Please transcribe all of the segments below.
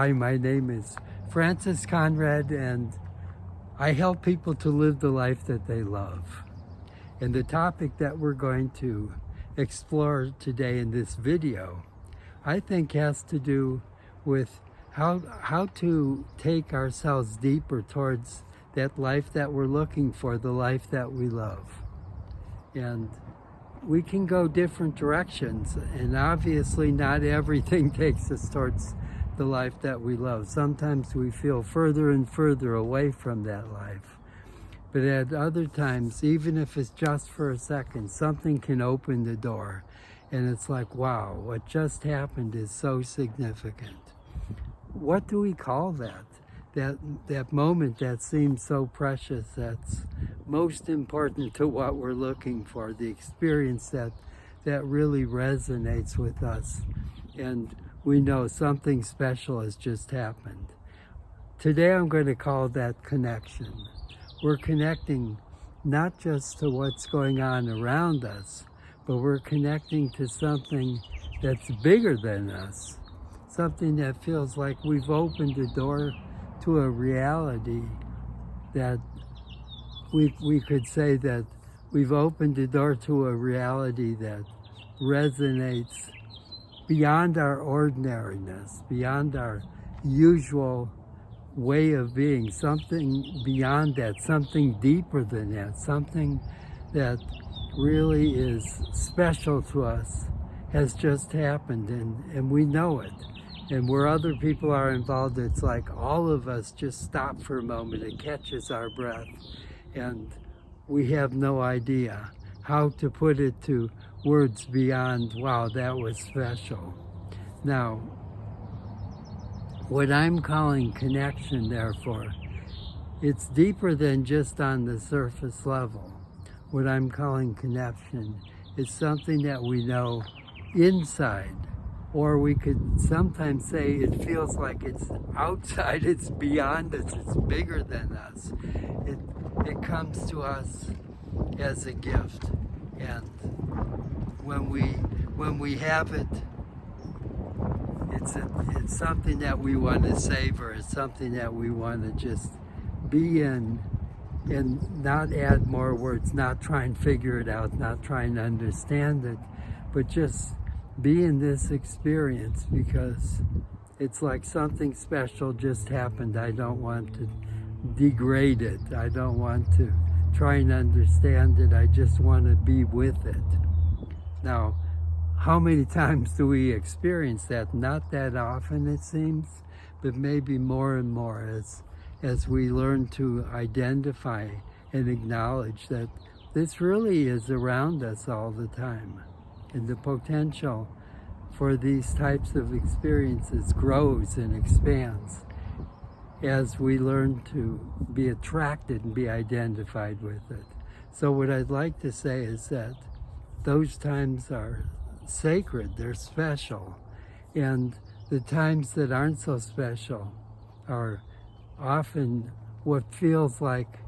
Hi, my name is Francis Conrad, and I help people to live the life that they love. And the topic that we're going to explore today in this video, I think has to do with how to take ourselves deeper towards that life that we're looking for, the life that we love. And we can go different directions, and obviously not everything takes us towards the life that we love. Sometimes we feel further and further away from that life. But at other times, even if it's just for a second, something can open the door. And it's like, wow, what just happened is so significant. What do we call that? That moment that seems so precious, that's most important to what we're looking for, the experience that really resonates with us. And we know something special has just happened. Today I'm going to call that connection. We're connecting not just to what's going on around us, but we're connecting to something that's bigger than us. Something that feels like we've opened the door to a reality that we could say that we've opened the door to a reality that resonates beyond our ordinariness, beyond our usual way of being, something beyond that, something deeper than that, something that really is special to us has just happened, and we know it. And where other people are involved, it's like all of us just stop for a moment. It catches our breath, and we have no idea how to put it to words beyond, wow, that was special. Now, what I'm calling connection, therefore, it's deeper than just on the surface level. What I'm calling connection is something that we know inside, or we could sometimes say it feels like it's outside, it's beyond us, it's bigger than us. It comes to us as a gift, and when we have it, it's something that we want to savor. It's something that we want to just be in and not add more words, not try and figure it out, not trying to understand it, but just be in this experience, because it's like something special just happened. I don't want to degrade it. I don't want to try and understand it. I just want to be with it. Now, how many times do we experience that? Not that often, it seems, but maybe more and more as we learn to identify and acknowledge that this really is around us all the time. And the potential for these types of experiences grows and expands as we learn to be attracted and be identified with it. So what I'd like to say is that those times are sacred, they're special, and the times that aren't so special are often what feels like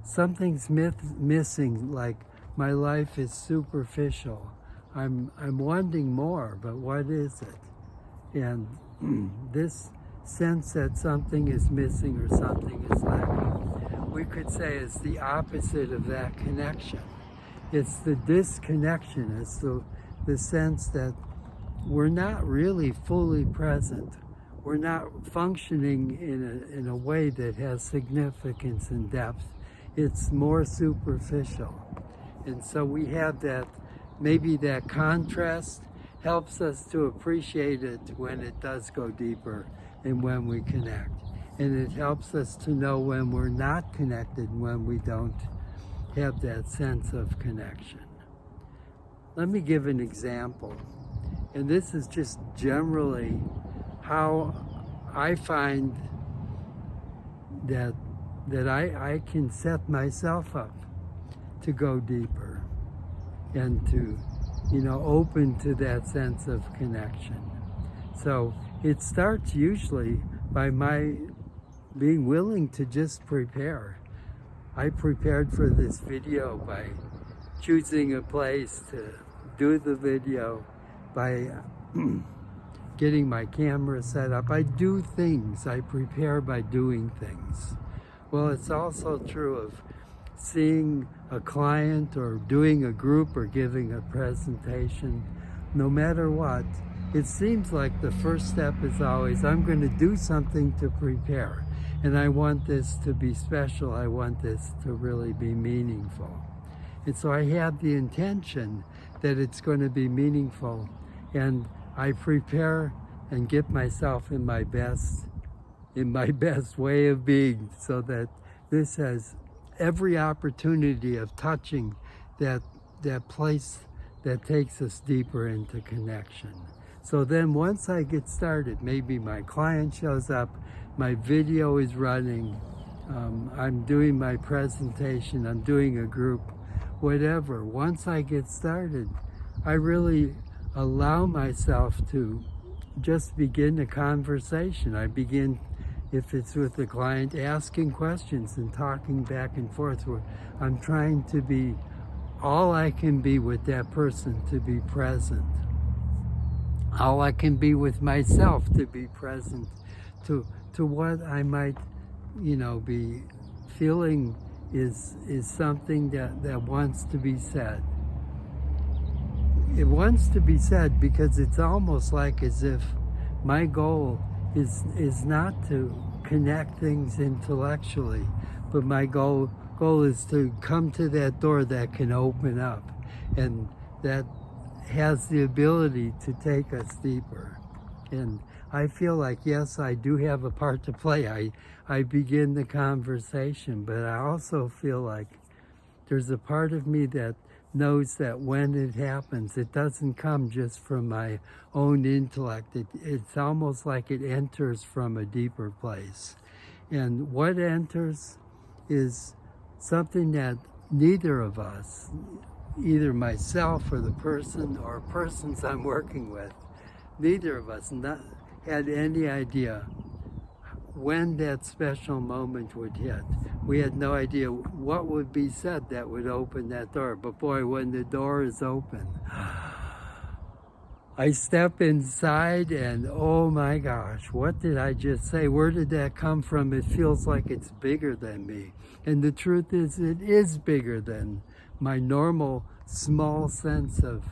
something's missing, like my life is superficial. I'm wanting more, but what is it? And this sense that something is missing or something is lacking, we could say is the opposite of that connection. It's the disconnection. It's the sense that we're not really fully present. We're not functioning in a way that has significance and depth. It's more superficial. And so we have that, maybe that contrast helps us to appreciate it when it does go deeper and when we connect. And it helps us to know when we're not connected, when we don't have that sense of connection. Let me give an example. And this is just generally how I find that I can set myself up to go deeper and to, open to that sense of connection. So it starts usually by my being willing to just prepare. I prepared for this video by choosing a place to do the video, by getting my camera set up. I do things. I prepare by doing things. Well, it's also true of seeing a client or doing a group or giving a presentation. No matter what, it seems like the first step is always, I'm going to do something to prepare. And I want this to be special. I want this to really be meaningful. And so I have the intention that it's going to be meaningful. And I prepare and get myself in my best way of being, so that this has every opportunity of touching that place that takes us deeper into connection. So then once I get started, maybe my client shows up, my video is running, I'm doing my presentation, I'm doing a group, whatever. Once I get started, I really allow myself to just begin a conversation. I begin, if it's with the client, asking questions and talking back and forth, where I'm trying to be all I can be with that person, to be present. All I can be with myself, to be present to what I might, be feeling is something that wants to be said. It wants to be said because it's almost like as if my goal is not to connect things intellectually, but my goal is to come to that door that can open up and that has the ability to take us deeper. And I feel like, yes, I do have a part to play. I begin the conversation, but I also feel like there's a part of me that knows that when it happens, it doesn't come just from my own intellect. It's almost like it enters from a deeper place. And what enters is something that neither of us, either myself or the person or persons I'm working with, neither of us had any idea when that special moment would hit. We had no idea what would be said that would open that door. But boy, when the door is open, I step inside and oh my gosh, what did I just say? Where did that come from? It feels like it's bigger than me. And the truth is, it is bigger than my normal small sense of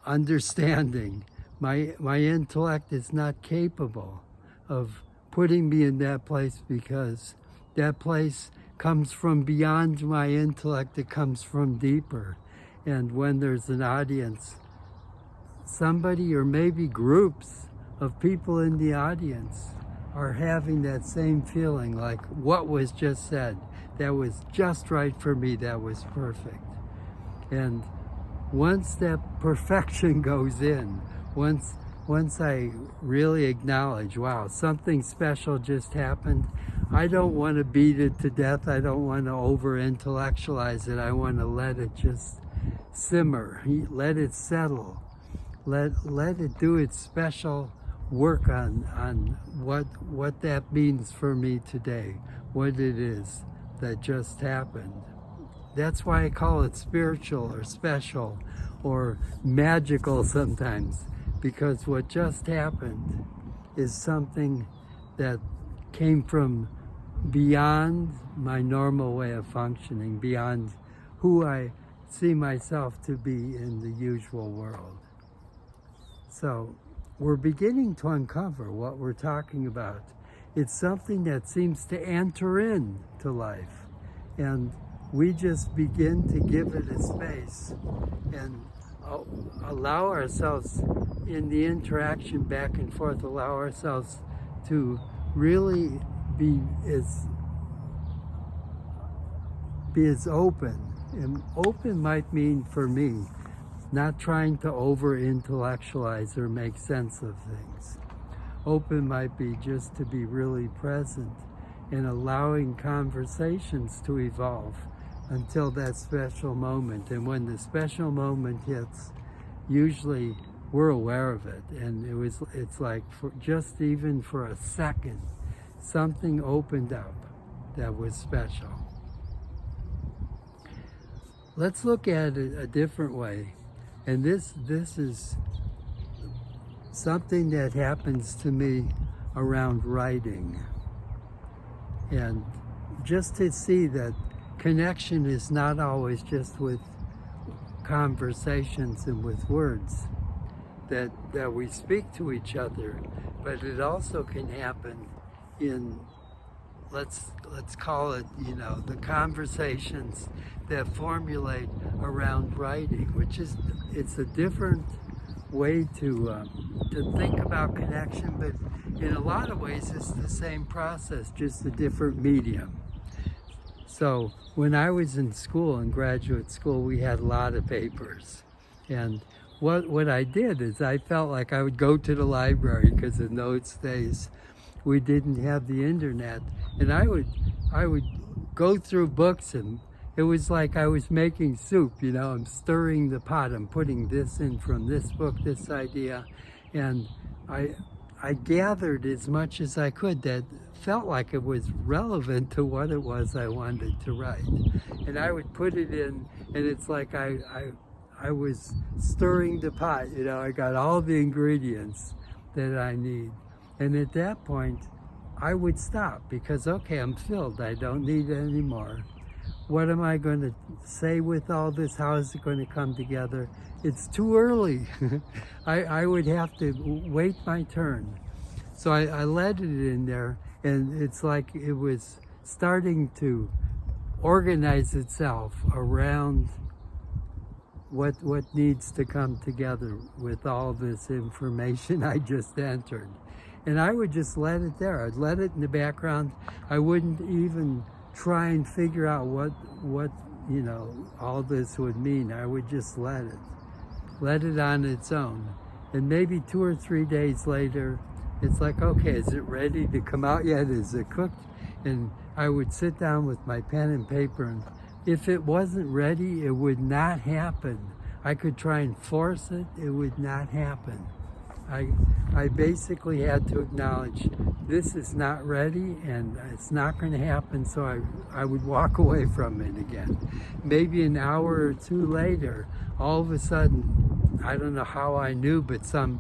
understanding. My intellect is not capable of putting me in that place, because that place comes from beyond my intellect. It comes from deeper. And when there's an audience, somebody or maybe groups of people in the audience are having that same feeling, like what was just said, that was just right for me, that was perfect. And once that perfection goes in, once I really acknowledge, wow, something special just happened, I don't want to beat it to death. I don't want to over-intellectualize it. I want to let it just simmer, let it settle, let it do its special work on what that means for me today, what it is that just happened. That's why I call it spiritual or special or magical sometimes, because what just happened is something that came from beyond my normal way of functioning, beyond who I see myself to be in the usual world. So we're beginning to uncover what we're talking about. It's something that seems to enter into life, and we just begin to give it a space and allow ourselves in the interaction back and forth, allow ourselves to really be as open. And open might mean, for me, not trying to over-intellectualize or make sense of things. Open might be just to be really present and allowing conversations to evolve until that special moment. And when the special moment hits, usually we're aware of it. And it's like, just even for a second, something opened up that was special. Let's look at it a different way. And this is something that happens to me around writing. And just to see that connection is not always just with conversations and with words, that we speak to each other, but it also can happen in, let's call it, the conversations that formulate around writing, which is, it's a different way to think about connection, but in a lot of ways it's the same process, just a different medium. So when I was in school, in graduate school, we had a lot of papers. And what I did is I felt like I would go to the library, because in those days we didn't have the internet, and I would go through books, and it was like I was making soup, I'm stirring the pot, I'm putting this in from this book, this idea, and I gathered as much as I could that felt like it was relevant to what it was I wanted to write. And I would put it in, and it's like I was stirring the pot, I got all the ingredients that I need. And at that point, I would stop, because, okay, I'm filled, I don't need it anymore. What am I going to say with all this? How is it going to come together? It's too early. I would have to wait my turn. So I let it in there, and it's like it was starting to organize itself around what needs to come together with all this information I just entered. And I would just let it there. I'd let it in the background. I wouldn't even try and figure out what all this would mean. I would just let it on its own. And maybe 2 or 3 days later, it's like, okay, is it ready to come out yet? Is it cooked? And I would sit down with my pen and paper, and if it wasn't ready, it would not happen. I could try and force it, it would not happen. I basically had to acknowledge this is not ready and it's not going to happen, so I would walk away from it again. Maybe an hour or two later, all of a sudden, I don't know how I knew, but some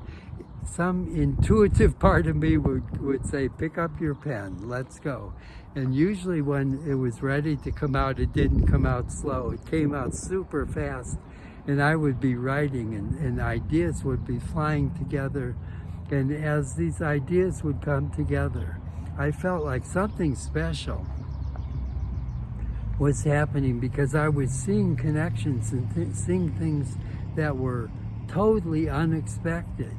intuitive part of me would say, pick up your pen, let's go. And usually when it was ready to come out, it didn't come out slow. It came out super fast. And I would be writing, and ideas would be flying together. And as these ideas would come together, I felt like something special was happening, because I was seeing connections and seeing things that were totally unexpected,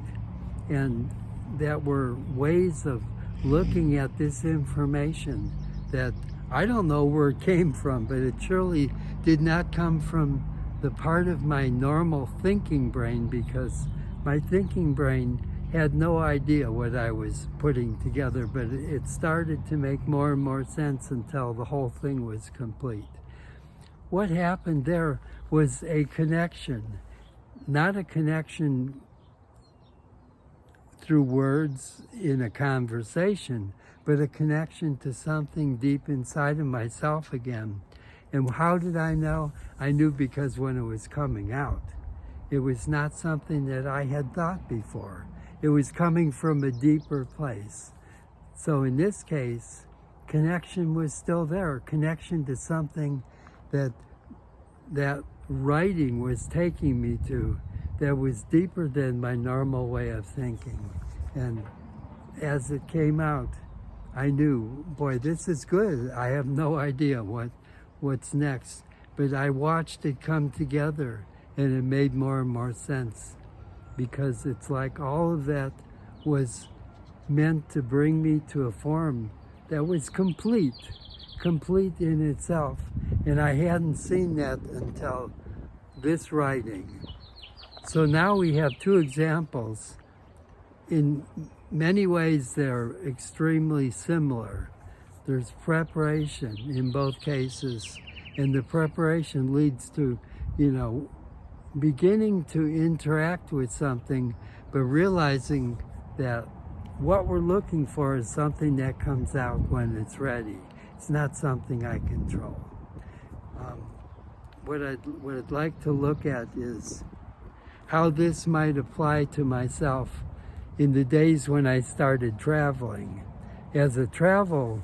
and that were ways of looking at this information that I don't know where it came from, but it surely did not come from the part of my normal thinking brain, because my thinking brain had no idea what I was putting together, but it started to make more and more sense until the whole thing was complete. What happened there was a connection, not a connection through words in a conversation, but a connection to something deep inside of myself again. And how did I know? I knew because when it was coming out, it was not something that I had thought before. It was coming from a deeper place. So in this case, connection was still there, connection to something that writing was taking me to, that was deeper than my normal way of thinking. And as it came out, I knew, boy, this is good. I have no idea what's next, but I watched it come together, and it made more and more sense, because it's like all of that was meant to bring me to a form that was complete in itself, and I hadn't seen that until this writing. So now we have two examples. In many ways they're extremely similar. There's preparation in both cases, and the preparation leads to, beginning to interact with something, but realizing that what we're looking for is something that comes out when it's ready. It's not something I control. What I'd like to look at is how this might apply to myself in the days when I started traveling. As a travel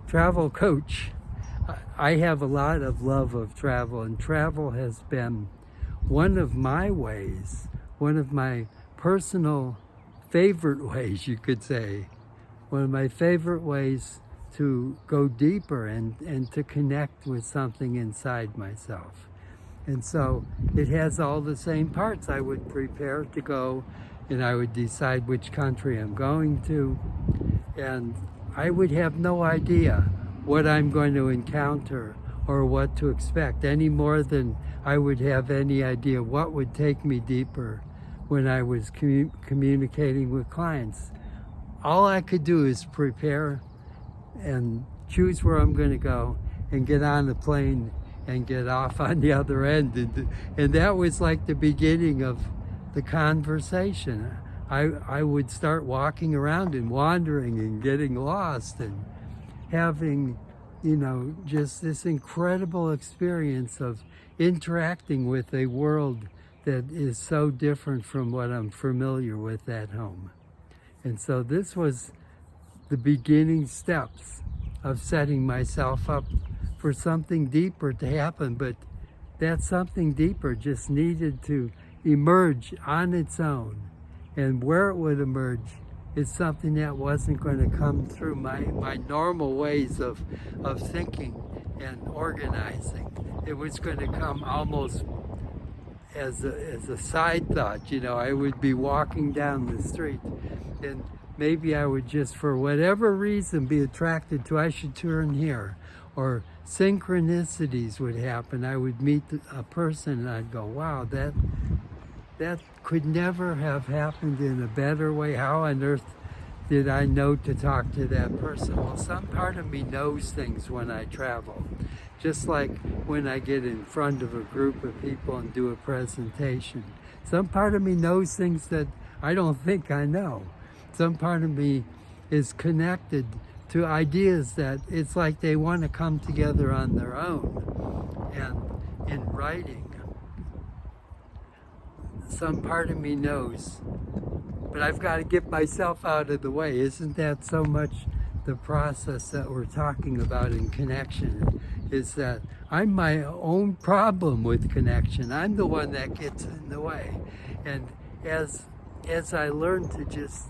coach, I have a lot of love of travel, and travel has been one of my ways, one of my personal favorite ways, you could say, one of my favorite ways to go deeper and to connect with something inside myself. And so it has all the same parts. I would prepare to go, and I would decide which country I'm going to, and I would have no idea what I'm going to encounter or what to expect, any more than I would have any idea what would take me deeper when I was communicating with clients. All I could do is prepare and choose where I'm going to go and get on the plane and get off on the other end. And that was like the beginning of the conversation. I would start walking around and wandering and getting lost and having, just this incredible experience of interacting with a world that is so different from what I'm familiar with at home. And so this was the beginning steps of setting myself up for something deeper to happen, but that something deeper just needed to emerge on its own. And where it would emerge is something that wasn't going to come through my normal ways of thinking and organizing. It was going to come almost as a side thought. I would be walking down the street, and maybe I would just, for whatever reason, be attracted to, I should turn here, or synchronicities would happen. I would meet a person and I'd go, wow, that could never have happened in a better way. How on earth did I know to talk to that person? Well, some part of me knows things when I travel. Just like when I get in front of a group of people and do a presentation. Some part of me knows things that I don't think I know. Some part of me is connected to ideas that it's like they want to come together on their own. And in writing, some part of me knows, but I've got to get myself out of the way. Isn't that so much the process that we're talking about in connection? Is that I'm my own problem with connection. I'm the one that gets in the way. And as I learn to just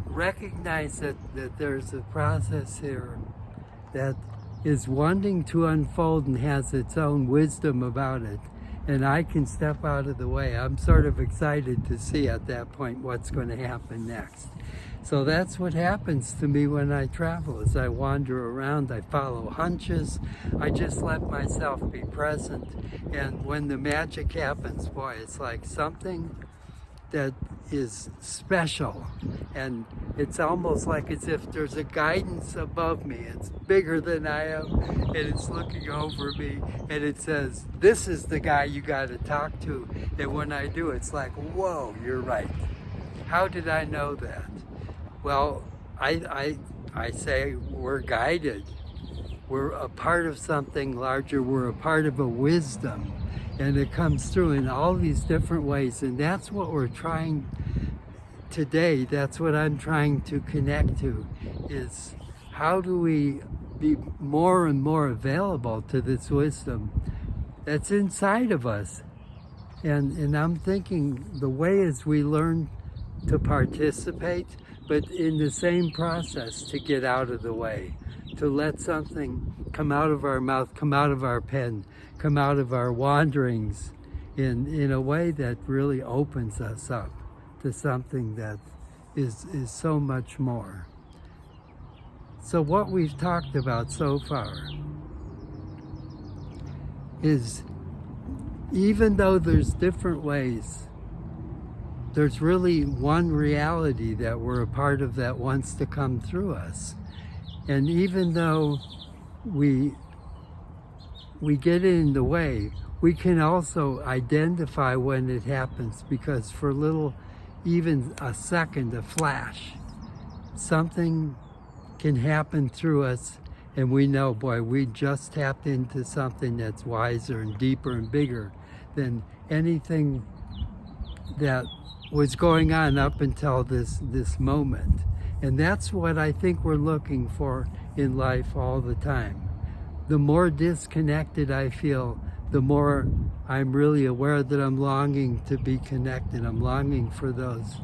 recognize that there's a process here that is wanting to unfold and has its own wisdom about it, and I can step out of the way, I'm sort of excited to see at that point what's going to happen next. So that's what happens to me when I travel. As I wander around, I follow hunches, I just let myself be present, and when the magic happens, boy, it's like something that is special, and it's almost like as if there's a guidance above me. It's bigger than I am, and it's looking over me, and it says, this is the guy you got to talk to. And when I do, it's like, whoa, you're right. How did I know that? Well, I say we're guided. We're a part of something larger. We're a part of a wisdom. And it comes through in all these different ways. And that's what we're trying today. That's what I'm trying to connect to, is how do we be more and more available to this wisdom that's inside of us. And I'm thinking the way is we learn to participate, but in the same process to get out of the way, to let something come out of our mouth, come out of our pen, come out of our wanderings in a way that really opens us up to something that is so much more. So what we've talked about so far is, even though there's different ways, there's really one reality that we're a part of that wants to come through us. And even though we get in the way, we can also identify when it happens, because for even a second, a flash, something can happen through us, and we know, boy, we just tapped into something that's wiser and deeper and bigger than anything that was going on up until this moment. And that's what I think we're looking for in life all the time. The more disconnected I feel, the more I'm really aware that I'm longing to be connected. I'm longing for those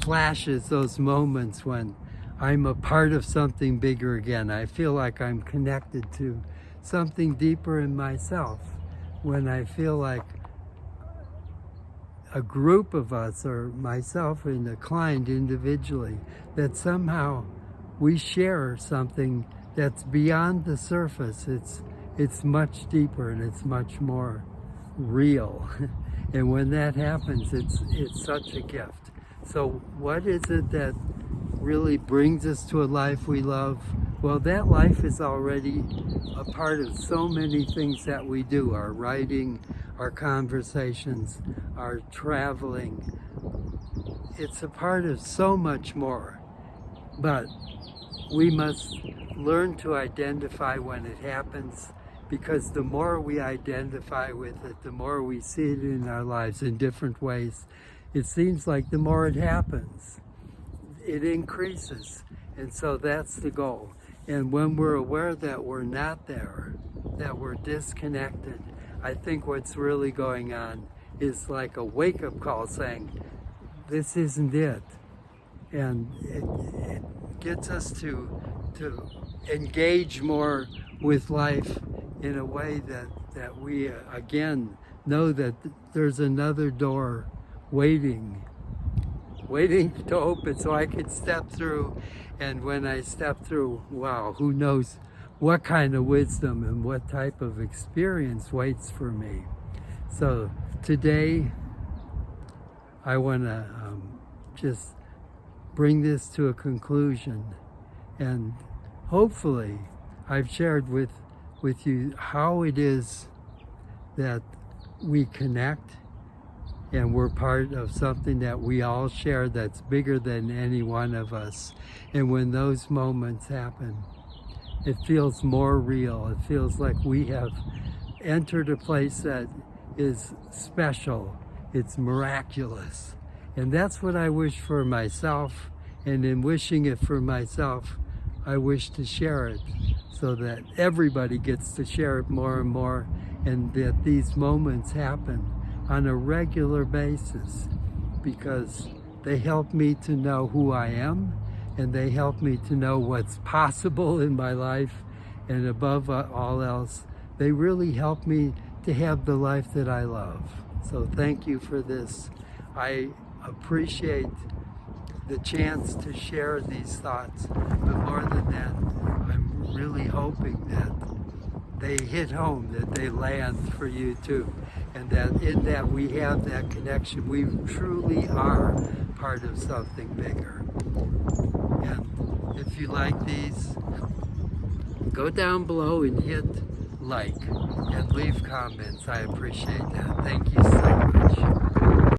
flashes, those moments when I'm a part of something bigger again. I feel like I'm connected to something deeper in myself. When I feel like a group of us, or myself inclined individually, that somehow we share something that's beyond the surface. It's much deeper and it's much more real. And when that happens, it's such a gift. So what is it that really brings us to a life we love? Well, that life is already a part of so many things that we do. Our writing, our conversations, our traveling. It's a part of so much more. But we must learn to identify when it happens, because the more we identify with it, the more we see it in our lives in different ways. It seems like the more it happens, it increases. And so that's the goal. And when we're aware that we're not there, that we're disconnected, I think what's really going on is like a wake-up call saying, this isn't it. And it gets us to engage more with life in a way that we, again, know that there's another door waiting to open so I can step through. And when I step through, wow, who knows what kind of wisdom and what type of experience waits for me. So today, I want to just bring this to a conclusion. And hopefully, I've shared with you how it is that we connect, and we're part of something that we all share that's bigger than any one of us. And when those moments happen, it feels more real. It feels like we have entered a place that is special. It's miraculous. And that's what I wish for myself. And in wishing it for myself, I wish to share it so that everybody gets to share it more and more, and that these moments happen on a regular basis, because they help me to know who I am, and they help me to know what's possible in my life, and above all else, they really help me to have the life that I love. So thank you for this. I appreciate the chance to share these thoughts, but more than that, I'm really hoping that they hit home, that they land for you too, and that in that we have that connection. We truly are part of something bigger. And if you like these, go down below and hit like and leave comments. I appreciate that. Thank you so much.